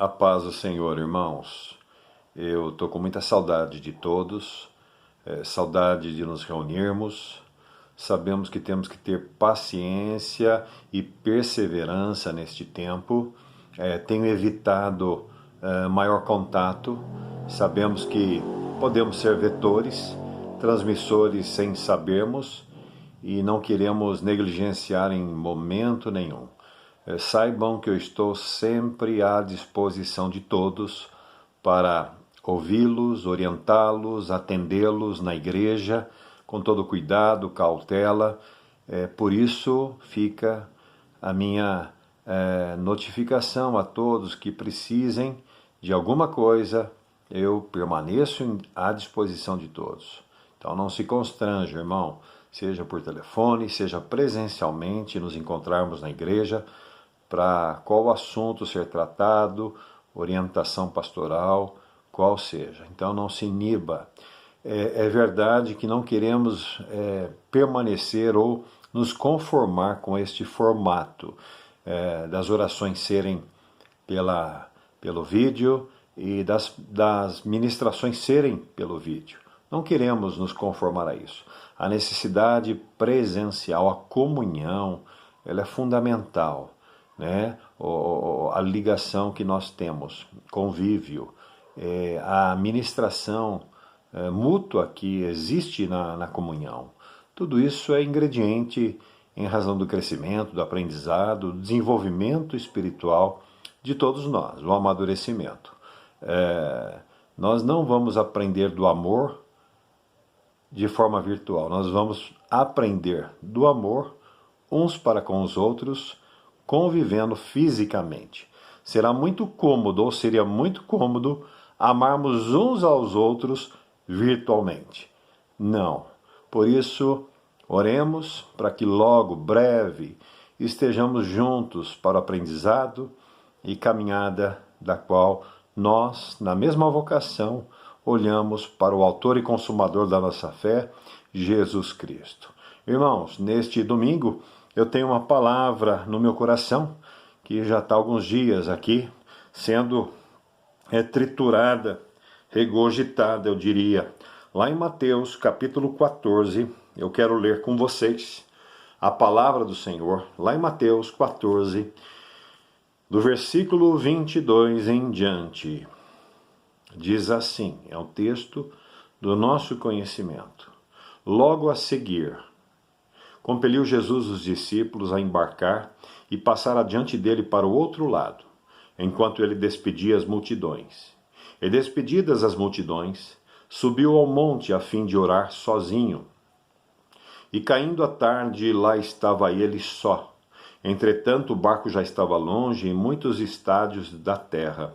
A paz do Senhor, irmãos. Eu estou com muita saudade de todos, saudade de nos reunirmos. Sabemos que temos que ter paciência e perseverança neste tempo. Tenho evitado maior contato. Sabemos que podemos ser vetores, transmissores sem sabermos e não queremos negligenciar em momento nenhum. Saibam que eu estou sempre à disposição de todos para ouvi-los, orientá-los, atendê-los na igreja, com todo cuidado, cautela. Por isso fica a minha notificação a todos que precisem de alguma coisa, eu permaneço à disposição de todos. Então não se constrange, irmão, seja por telefone, seja presencialmente, nos encontrarmos na igreja, para qual assunto ser tratado, orientação pastoral, qual seja. Então não se iniba. É verdade que não queremos permanecer ou nos conformar com este formato das orações serem pelo vídeo e das ministrações serem pelo vídeo. Não queremos nos conformar a isso. A necessidade presencial, a comunhão, ela é fundamental. Né? A ligação que nós temos, convívio, a ministração mútua que existe na comunhão. Tudo isso é ingrediente em razão do crescimento, do aprendizado, do desenvolvimento espiritual de todos nós, o amadurecimento. Nós não vamos aprender do amor de forma virtual, nós vamos aprender do amor uns para com os outros, convivendo fisicamente. Será muito cômodo, ou seria muito cômodo, amarmos uns aos outros virtualmente. Não. Por isso, oremos para que logo, breve, estejamos juntos para o aprendizado e caminhada da qual nós, na mesma vocação, olhamos para o autor e consumador da nossa fé, Jesus Cristo. Irmãos, neste domingo, eu tenho uma palavra no meu coração, que já está há alguns dias aqui, sendo triturada, regurgitada, eu diria. Lá em Mateus, capítulo 14, eu quero ler com vocês a palavra do Senhor, lá em Mateus 14, do versículo 22 em diante. Diz assim, é um texto do nosso conhecimento. Logo a seguir, compeliu Jesus os discípulos a embarcar e passar adiante dele para o outro lado, enquanto ele despedia as multidões. E despedidas as multidões, subiu ao monte a fim de orar sozinho. E caindo a tarde, lá estava ele só. Entretanto, o barco já estava longe, em muitos estádios da terra.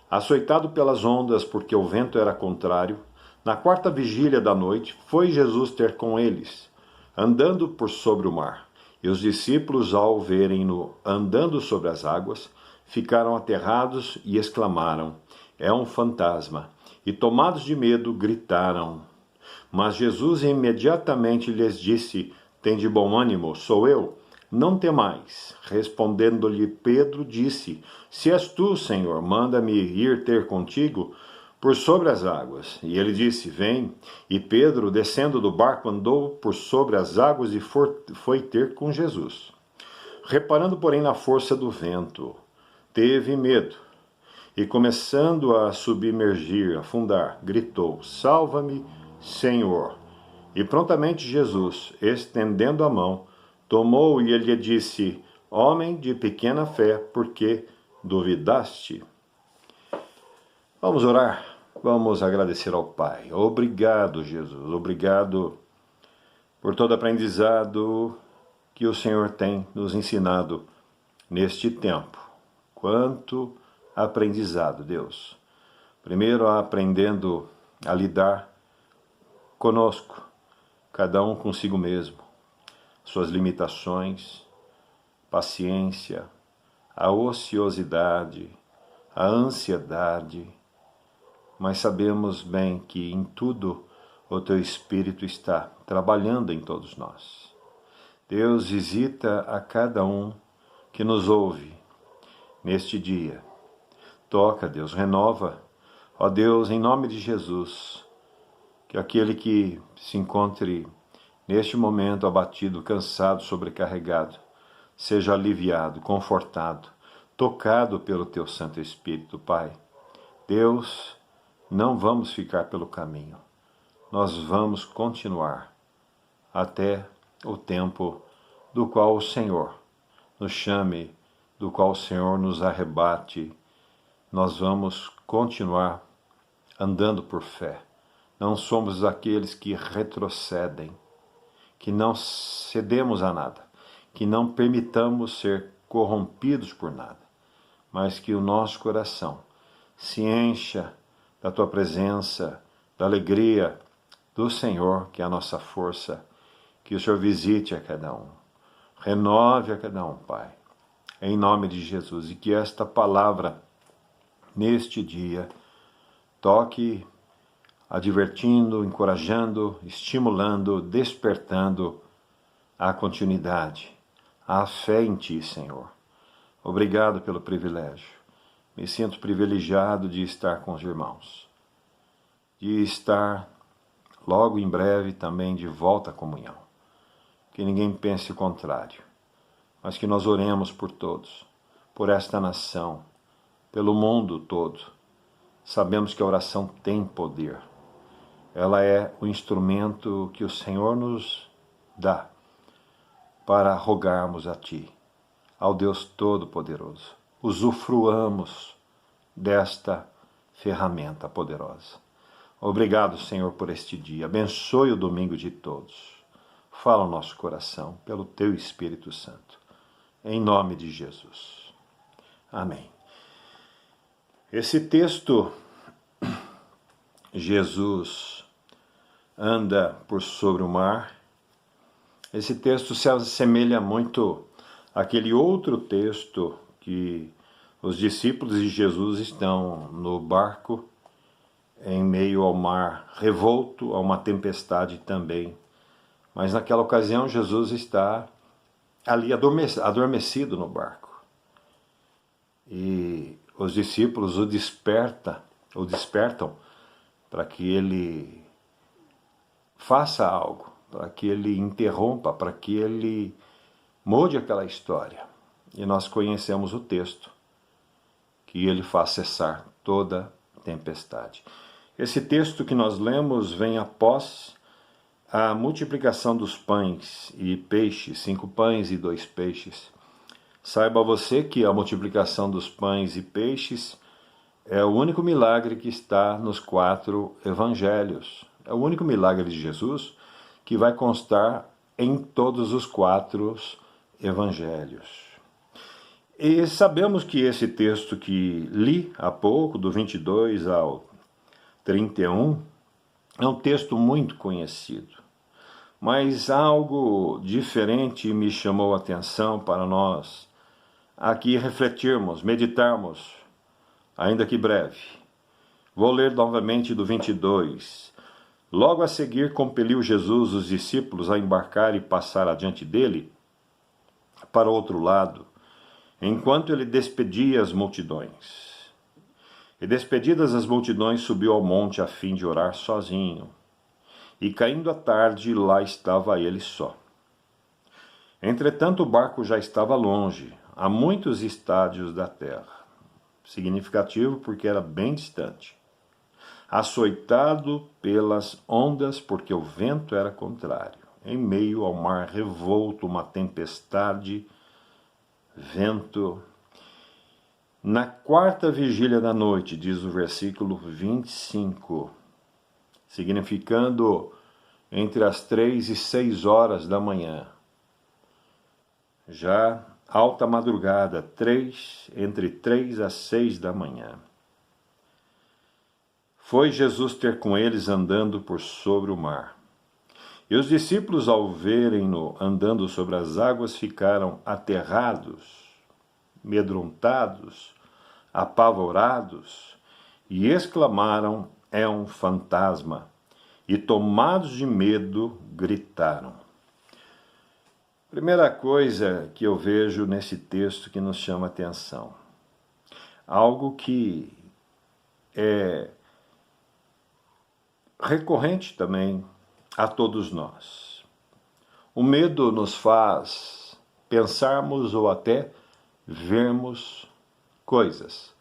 Açoitado pelas ondas, porque o vento era contrário, na quarta vigília da noite, foi Jesus ter com eles, andando por sobre o mar. E os discípulos, ao verem-no andando sobre as águas, ficaram aterrados e exclamaram, é um fantasma. E tomados de medo, gritaram. Mas Jesus imediatamente lhes disse, tende bom ânimo, sou eu, não temais. Respondendo-lhe Pedro, disse, se és tu, Senhor, manda-me ir ter contigo por sobre as águas. E ele disse, vem. E Pedro, descendo do barco, andou por sobre as águas e foi ter com Jesus. Reparando, porém, na força do vento, teve medo. E começando a submergir, afundar, gritou, salva-me, Senhor. E prontamente Jesus, estendendo a mão, tomou e ele lhe disse, homem de pequena fé, por que duvidaste? Vamos orar. Vamos agradecer ao Pai. Obrigado, Jesus. Obrigado por todo aprendizado que o Senhor tem nos ensinado neste tempo. Quanto aprendizado, Deus. Primeiro, aprendendo a lidar conosco, cada um consigo mesmo, suas limitações, paciência, a ociosidade, a ansiedade, mas sabemos bem que em tudo o Teu Espírito está trabalhando em todos nós. Deus, visita a cada um que nos ouve neste dia. Toca, Deus, renova. Ó Deus, em nome de Jesus, que aquele que se encontre neste momento abatido, cansado, sobrecarregado, seja aliviado, confortado, tocado pelo Teu Santo Espírito, Pai. Deus, não vamos ficar pelo caminho. Nós vamos continuar até o tempo do qual o Senhor nos chame, do qual o Senhor nos arrebate. Nós vamos continuar andando por fé. Não somos aqueles que retrocedem, que não cedemos a nada, que não permitamos ser corrompidos por nada, mas que o nosso coração se encha da Tua presença, da alegria do Senhor, que é a nossa força, que o Senhor visite a cada um, renove a cada um, Pai, em nome de Jesus, e que esta palavra, neste dia, toque advertindo, encorajando, estimulando, despertando a continuidade, a fé em Ti, Senhor. Obrigado pelo privilégio. Me sinto privilegiado de estar com os irmãos, de estar logo em breve também de volta à comunhão. Que ninguém pense o contrário, mas que nós oremos por todos, por esta nação, pelo mundo todo. Sabemos que a oração tem poder. Ela é o instrumento que o Senhor nos dá para rogarmos a Ti, ao Deus Todo-Poderoso. Usufruamos desta ferramenta poderosa. Obrigado, Senhor, por este dia. Abençoe o domingo de todos. Fala o nosso coração pelo Teu Espírito Santo. Em nome de Jesus. Amém. Esse texto, Jesus anda por sobre o mar. Esse texto se assemelha muito àquele outro texto que os discípulos de Jesus estão no barco, em meio ao mar revolto, a uma tempestade também. Mas naquela ocasião Jesus está ali adormecido no barco. E os discípulos o despertam para que ele faça algo, para que ele interrompa, para que ele mude aquela história. E nós conhecemos o texto, que ele faz cessar toda tempestade. Esse texto que nós lemos vem após a multiplicação dos pães e peixes, 5 pães e 2 peixes. Saiba você que a multiplicação dos pães e peixes é o único milagre que está nos 4 evangelhos. É o único milagre de Jesus que vai constar em todos os 4 evangelhos. E sabemos que esse texto que li há pouco, do 22 ao 31, é um texto muito conhecido. Mas algo diferente me chamou a atenção para nós aqui refletirmos, meditarmos, ainda que breve. Vou ler novamente do 22. Logo a seguir compeliu Jesus os discípulos a embarcar e passar adiante dele para o outro lado, enquanto ele despedia as multidões. E despedidas as multidões, subiu ao monte a fim de orar sozinho. E caindo a tarde, lá estava ele só. Entretanto, o barco já estava longe, a muitos estádios da terra. Significativo porque era bem distante. Açoitado pelas ondas, porque o vento era contrário. Em meio ao mar revolto, uma tempestade, vento. Na 4ª vigília da noite, diz o versículo 25, significando entre as 3 e 6 horas da manhã. Já alta madrugada, entre 3 a 6 da manhã. Foi Jesus ter com eles andando por sobre o mar. E os discípulos, ao verem-no andando sobre as águas, ficaram aterrados, amedrontados, apavorados, e exclamaram: é um fantasma! E tomados de medo, gritaram. Primeira coisa que eu vejo nesse texto que nos chama a atenção: algo que é recorrente também a todos nós. O medo nos faz pensarmos ou até vermos coisas,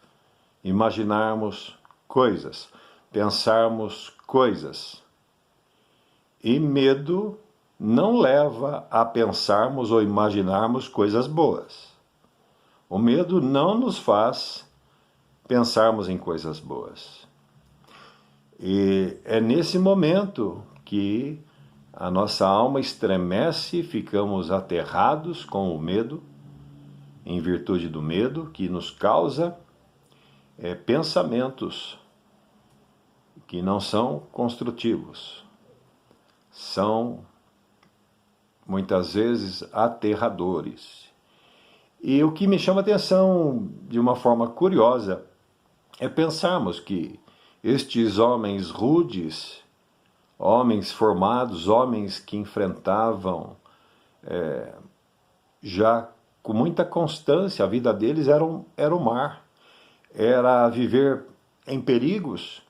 imaginarmos coisas, pensarmos coisas. E medo não leva a pensarmos ou imaginarmos coisas boas. O medo não nos faz pensarmos em coisas boas. E é nesse momento que a nossa alma estremece, ficamos aterrados com o medo, em virtude do medo, que nos causa pensamentos que não são construtivos. São, muitas vezes, aterradores. E o que me chama a atenção de uma forma curiosa é pensarmos que estes homens rudes, homens formados, homens que enfrentavam já com muita constância, a vida deles era o mar, era viver em perigos,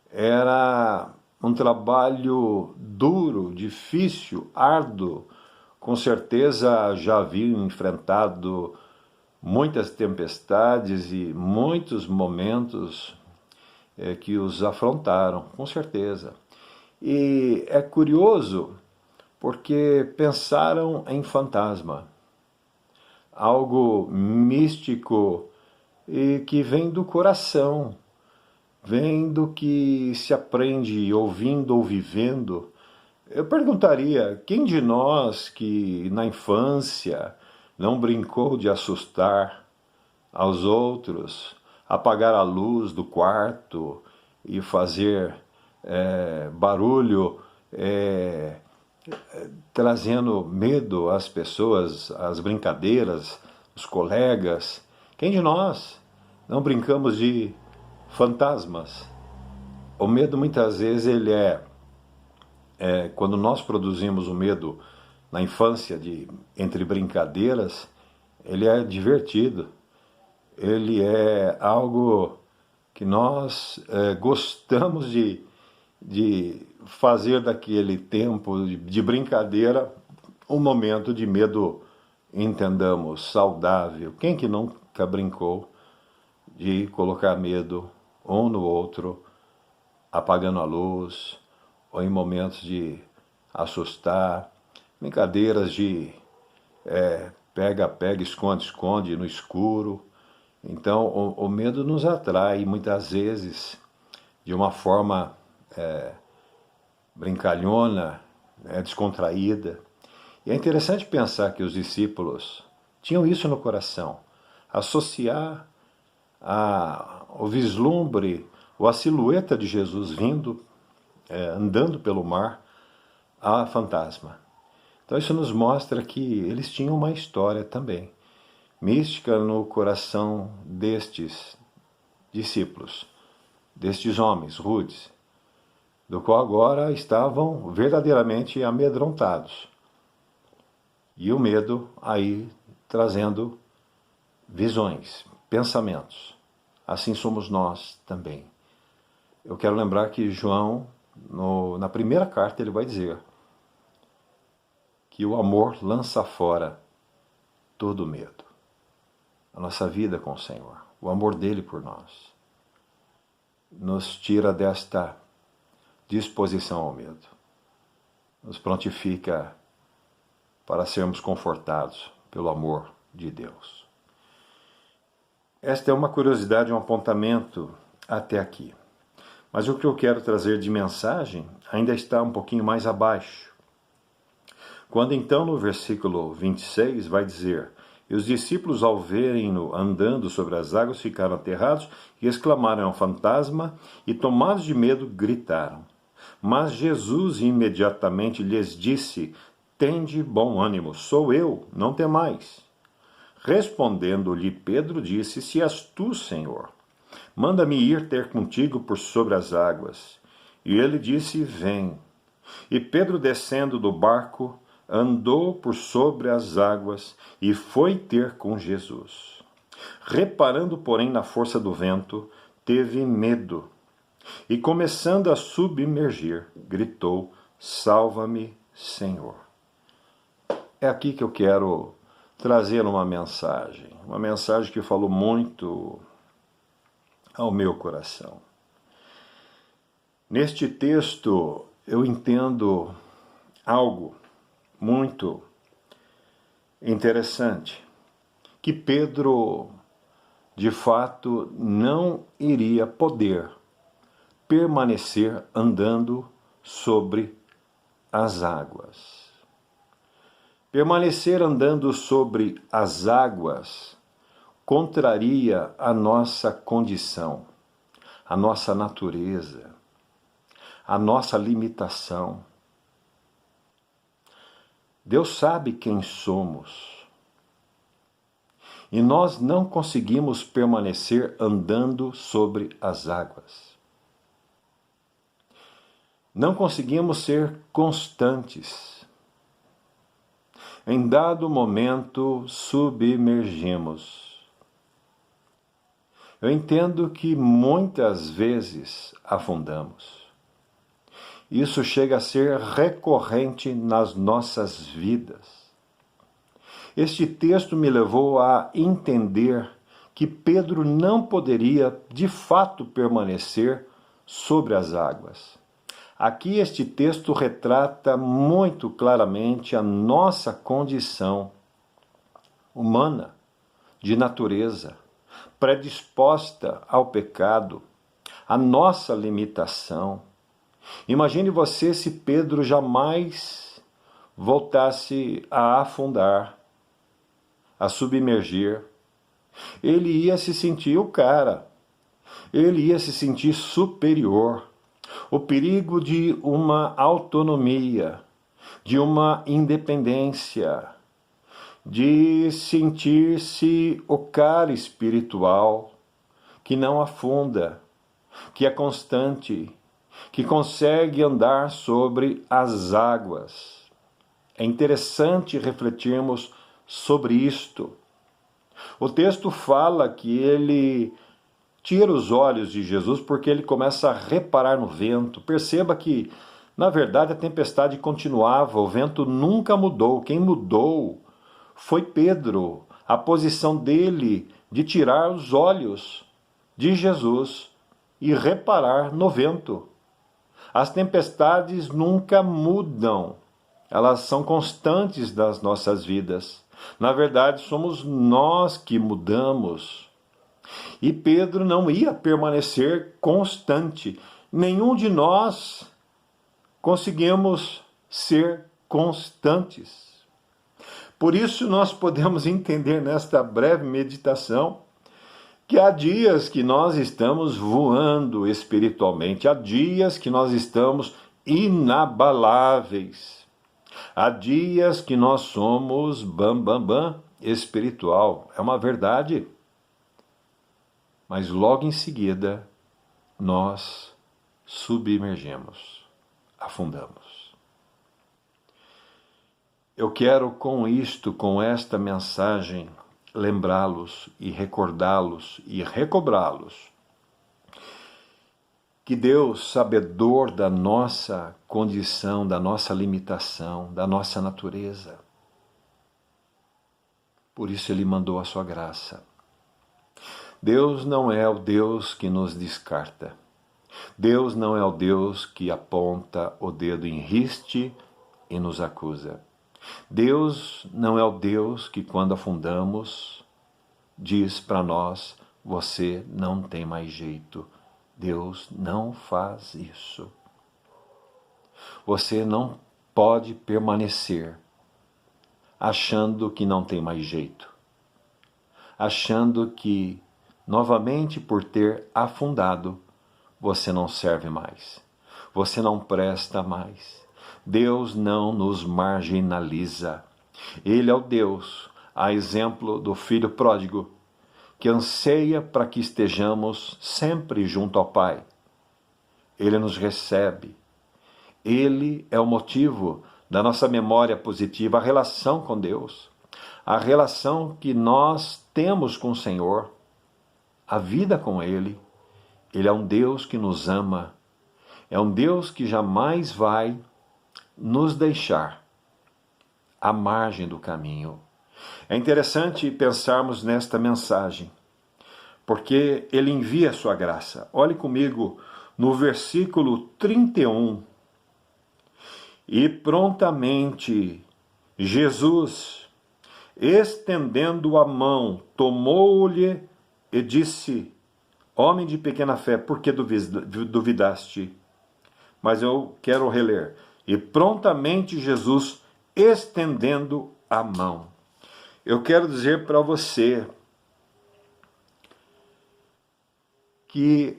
era um trabalho duro, difícil, árduo. Com certeza já haviam enfrentado muitas tempestades e muitos momentos que os afrontaram, com certeza. E é curioso porque pensaram em fantasma, algo místico e que vem do coração, vem do que se aprende ouvindo ou vivendo. Eu perguntaria, quem de nós que na infância não brincou de assustar aos outros, apagar a luz do quarto e fazer barulho, trazendo medo às pessoas, às brincadeiras, os colegas? Quem de nós não brincamos de fantasmas? O medo muitas vezes ele quando nós produzimos o medo na infância entre brincadeiras, ele é divertido, ele é algo que nós gostamos de fazer daquele tempo de brincadeira um momento de medo, entendamos, saudável. Quem que nunca brincou de colocar medo um no outro, apagando a luz, ou em momentos de assustar, brincadeiras de pega-pega, esconde-esconde no escuro. Então, o medo nos atrai, muitas vezes, de uma forma brincalhona, descontraída. E é interessante pensar que os discípulos tinham isso no coração, associar o vislumbre, ou a silhueta de Jesus vindo, andando pelo mar, a fantasma. Então isso nos mostra que eles tinham uma história também, mística no coração destes discípulos, destes homens rudes, do qual agora estavam verdadeiramente amedrontados. E o medo aí trazendo visões, pensamentos. Assim somos nós também. Eu quero lembrar que João, na primeira carta, ele vai dizer que o amor lança fora todo medo. A nossa vida com o Senhor, o amor dele por nós, nos tira desta disposição ao medo, nos prontifica para sermos confortados pelo amor de Deus. Esta é uma curiosidade, um apontamento até aqui. Mas o que eu quero trazer de mensagem ainda está um pouquinho mais abaixo. Quando então no versículo 26 vai dizer: E os discípulos, ao verem-no andando sobre as águas, ficaram aterrados e exclamaram: É um fantasma, e tomados de medo, gritaram. Mas Jesus imediatamente lhes disse: Tende bom ânimo, sou eu, não temais. Respondendo-lhe Pedro, disse: Se és tu, Senhor, manda-me ir ter contigo por sobre as águas. E ele disse: Vem. E Pedro, descendo do barco, andou por sobre as águas e foi ter com Jesus. Reparando, porém, na força do vento, teve medo e, começando a submergir, gritou: Salva-me, Senhor. É aqui que eu quero trazer uma mensagem que falou muito ao meu coração. Neste texto, eu entendo algo muito interessante, que Pedro, de fato, não iria poder permanecer andando sobre as águas. Permanecer andando sobre as águas contraria a nossa condição, a nossa natureza, a nossa limitação. Deus sabe quem somos. E nós não conseguimos permanecer andando sobre as águas. Não conseguimos ser constantes. Em dado momento, submergimos. Eu entendo que muitas vezes afundamos. Isso chega a ser recorrente nas nossas vidas. Este texto me levou a entender que Pedro não poderia, de fato, permanecer sobre as águas. Aqui este texto retrata muito claramente a nossa condição humana, de natureza, predisposta ao pecado, a nossa limitação. Imagine você se Pedro jamais voltasse a afundar, a submergir. Ele ia se sentir o cara, ele ia se sentir superior. O perigo de uma autonomia, de uma independência, de sentir-se o cara espiritual, que não afunda, que é constante, que consegue andar sobre as águas. É interessante refletirmos sobre isto. O texto fala que ele tira os olhos de Jesus porque ele começa a reparar no vento. Perceba que, na verdade, a tempestade continuava, o vento nunca mudou. Quem mudou foi Pedro, a posição dele de tirar os olhos de Jesus e reparar no vento. As tempestades nunca mudam, elas são constantes das nossas vidas. Na verdade, somos nós que mudamos. E Pedro não ia permanecer constante. Nenhum de nós conseguimos ser constantes. Por isso, nós podemos entender nesta breve meditação que há dias que nós estamos voando espiritualmente, há dias que nós estamos inabaláveis, há dias que nós somos bam espiritual. É uma verdade. Mas logo em seguida, nós submergimos, afundamos. Eu quero com isto, com esta mensagem, lembrá-los e recordá-los e recobrá-los que Deus, sabedor da nossa condição, da nossa limitação, da nossa natureza, por isso Ele mandou a sua graça. Deus não é o Deus que nos descarta. Deus não é o Deus que aponta o dedo em riste e nos acusa. Deus não é o Deus que, quando afundamos, diz para nós: você não tem mais jeito. Deus não faz isso. Você não pode permanecer achando que não tem mais jeito, achando que, novamente por ter afundado, você não serve mais, você não presta mais. Deus não nos marginaliza. Ele é o Deus, a exemplo do filho pródigo, que anseia para que estejamos sempre junto ao Pai. Ele nos recebe. Ele é o motivo da nossa memória positiva, a relação com Deus. a relação que nós temos com o Senhor, a vida com Ele. Ele é um Deus que nos ama, é um Deus que jamais vai nos deixar à margem do caminho. É interessante pensarmos nesta mensagem, porque Ele envia a sua graça. Olhe comigo no versículo 31. E prontamente Jesus, estendendo a mão, tomou-lhe e disse: Homem de pequena fé, por que duvidaste? Mas eu quero reler. E prontamente Jesus, estendendo a mão. Eu quero dizer para você que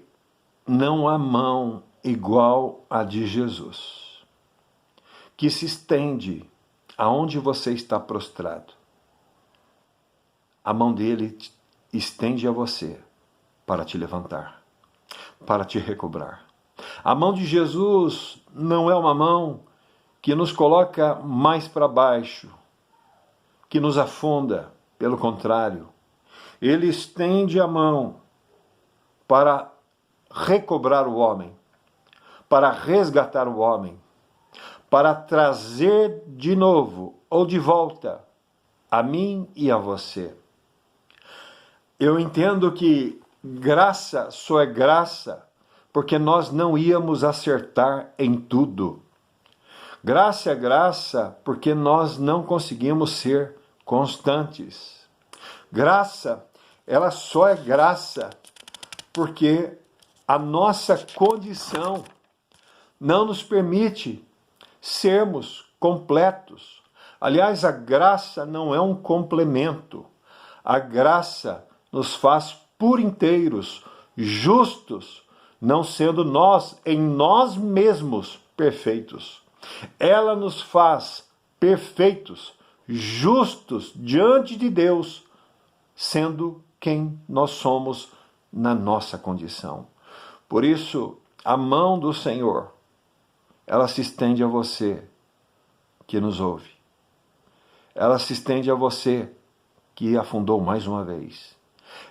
não há mão igual a de Jesus, que se estende aonde você está prostrado. A mão dele estende a você para te levantar, para te recobrar. A mão de Jesus não é uma mão que nos coloca mais para baixo, que nos afunda. Pelo contrário, ele estende a mão para recobrar o homem, para resgatar o homem, para trazer de novo ou de volta a mim e a você. Eu entendo que graça só é graça porque nós não íamos acertar em tudo. Graça é graça porque nós não conseguimos ser constantes. Graça, ela só é graça porque a nossa condição não nos permite sermos completos. Aliás, a graça não é um complemento. A graça nos faz por inteiros, justos, não sendo nós, em nós mesmos, perfeitos. Ela nos faz perfeitos, justos diante de Deus, sendo quem nós somos na nossa condição. Por isso, a mão do Senhor, ela se estende a você que nos ouve. Ela se estende a você que afundou mais uma vez.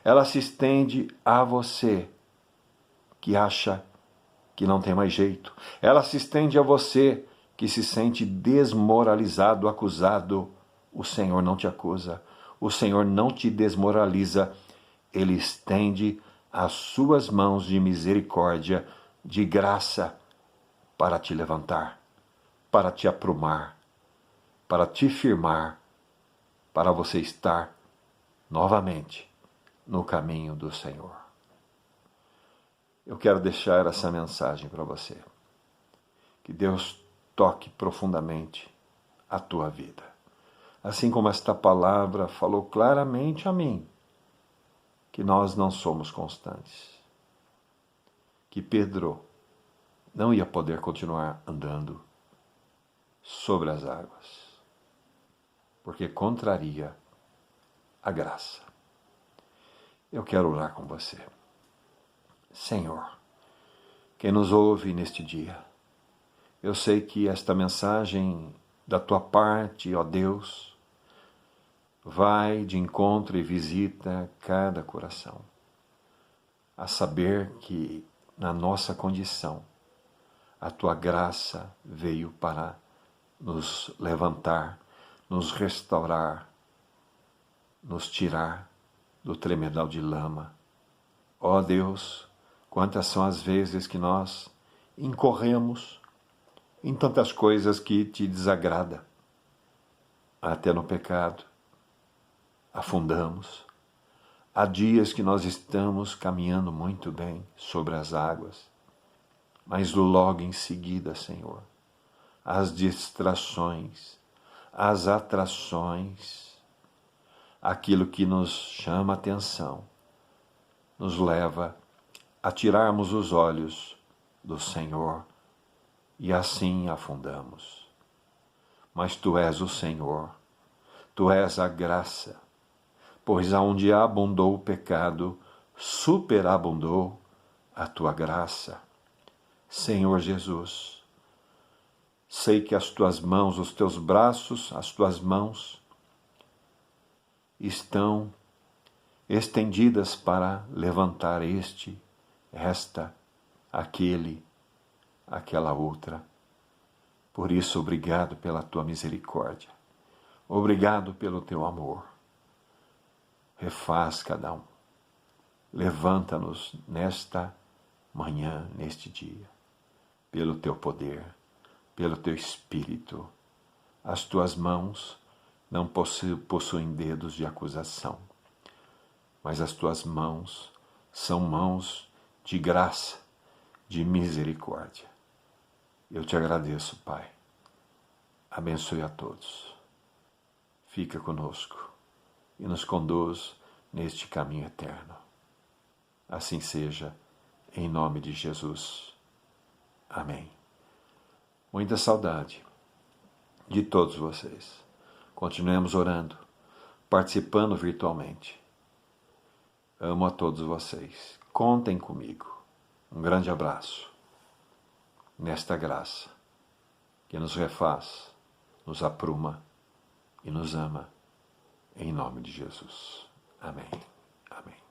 Ela se estende a você que acha que não tem mais jeito. Ela se estende a você que se sente desmoralizado, acusado. O Senhor não te acusa. O Senhor não te desmoraliza. Ele estende as suas mãos de misericórdia, de graça, para te levantar, para te aprumar, para te firmar, para você estar novamente no caminho do Senhor. Eu quero deixar essa mensagem para você. Que Deus toque profundamente a tua vida. Assim como esta palavra falou claramente a mim, que nós não somos constantes. Que Pedro não ia poder continuar andando sobre as águas, porque contraria a graça. Eu quero orar com você. Senhor, quem nos ouve neste dia, eu sei que esta mensagem da tua parte, ó Deus, vai de encontro e visita cada coração, a saber que na nossa condição a tua graça veio para nos levantar, nos restaurar, nos tirar do tremedal de lama. Ó Deus, quantas são as vezes que nós incorremos em tantas coisas que te desagrada, até no pecado, afundamos. Há dias que nós estamos caminhando muito bem sobre as águas, mas logo em seguida, Senhor, as distrações, as atrações, aquilo que nos chama a atenção, nos leva a tirarmos os olhos do Senhor e assim afundamos. Mas Tu és o Senhor, Tu és a graça, pois aonde abundou o pecado, superabundou a Tua graça. Senhor Jesus, sei que as Tuas mãos, os Teus braços, as Tuas mãos, estão estendidas para levantar esta, aquele, aquela outra. Por isso, obrigado pela tua misericórdia. Obrigado pelo teu amor. Refaz cada um. Levanta-nos nesta manhã, neste dia, pelo teu poder, pelo teu espírito. As tuas mãos não possuem dedos de acusação, mas as tuas mãos são mãos de graça, de misericórdia. Eu te agradeço, Pai. Abençoe a todos. Fica conosco e nos conduz neste caminho eterno. Assim seja, em nome de Jesus. Amém. Muita saudade de todos vocês. Continuemos orando, participando virtualmente. Amo a todos vocês. Contem comigo. Um grande abraço. Nesta graça que nos refaz, nos apruma e nos ama. Em nome de Jesus. Amém. Amém.